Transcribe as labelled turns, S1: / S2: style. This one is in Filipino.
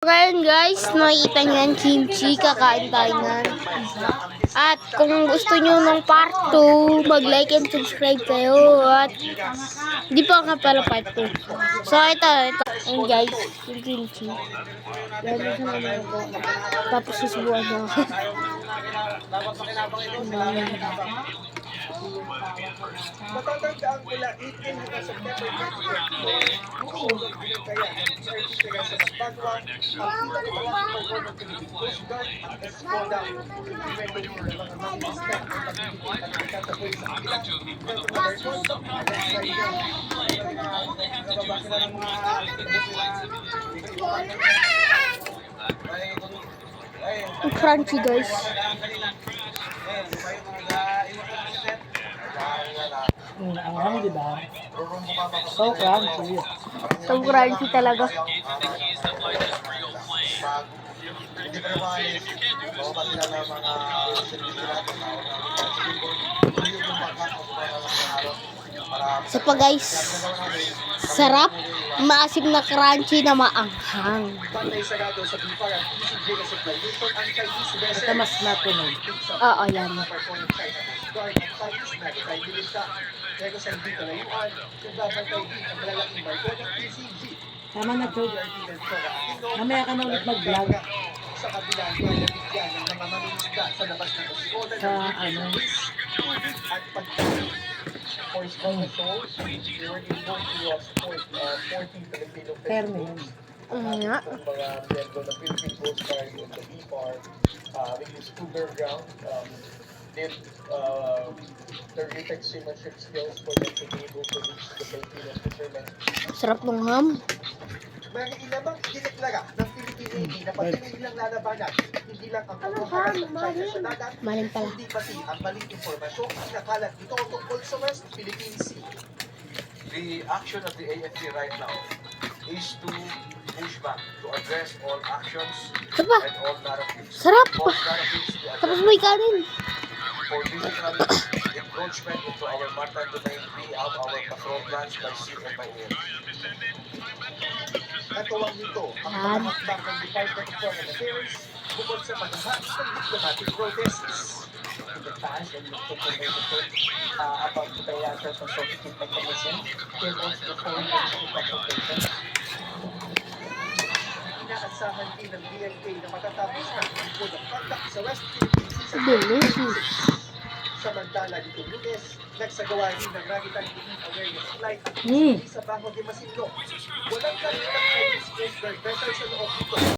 S1: ngayon guys, nakikita nyo yan, kimchi, kakain tayo nga. At kung gusto nyo ng part 2, mag-like and subscribe kayo. At di pa nga pala part 2. So ito. Ayan guys, yung kimchi. Lalo sa naman ako. Tapos susubuan nyo ako.
S2: Matatandaan ko lang 18 hanggang September 2024. Kaya certificate sa Magpagwa, ang pinakamalaking pagod ng Philippine Coast Guard at Escoda. Remember mo ng mga mag-isla at pag-ibigay at ikatapoy sa kanila. Pero kung record, website nyo. Nababasa na ng mga
S1: Ang crunchy guys.
S3: Ang hang, di ba? So crunchy.
S1: So crunchy talaga. So pa guys, sarap, maasim na crunchy na maanghang.
S3: Ito mas natunog.
S1: Oo, yan.
S3: Tama na, Chod. Mamaya ka na ulit mag-vlog.
S2: Sa kabilang nabigyan ng mga maninda sa labas ng Escoda
S3: Sa ano?
S2: at pagkain. For small souls, we were able to support 14 Filipino
S3: Terno yun.
S1: Nga.
S2: Ang mga miyembro ng Philippine Coast Guard and the BPAR, we used cougar ground, did terrific seamanship skills for them to be able to reach the Filipino fishermen.
S1: Sarap ng ham.
S2: Mga ilamang dineklara ng Philippine Navy na pati ng ilang lalabanan, hindi lang ang pagkuharas ng China sa dagat,
S1: Maling pala.
S2: hindi pati ang maling impormasyong inakalat nito tungkol sa West Philippine Sea. The action of the AFP right now is to push back, to address all actions
S1: Ito pa.
S2: and all narratives.
S1: Sarap.
S2: All narratives to
S1: Tapos
S2: address
S1: may kanin.
S2: for physical encroachment into our maritime domain beyond our patrol plans by sea and by air. Katuwang nito ang
S1: Yan.
S2: mga hakbang ng Department of Foreign Affairs bukod sa paghahas ng diplomatic protests. In the past, and looked at about the bilateral consultative mechanism, there was the foreign ministry consultation. Inaasahan din ng DFA na matatapos na ang code of conduct sa West Philippine Sea sa
S1: Delicious.
S2: Samantala dito Lunes, nagsagawa rin ng maritime disease awareness flight sa Bajo de Masinloc. Walang kalitang Chinese Coast Guard vessel sa loob nito.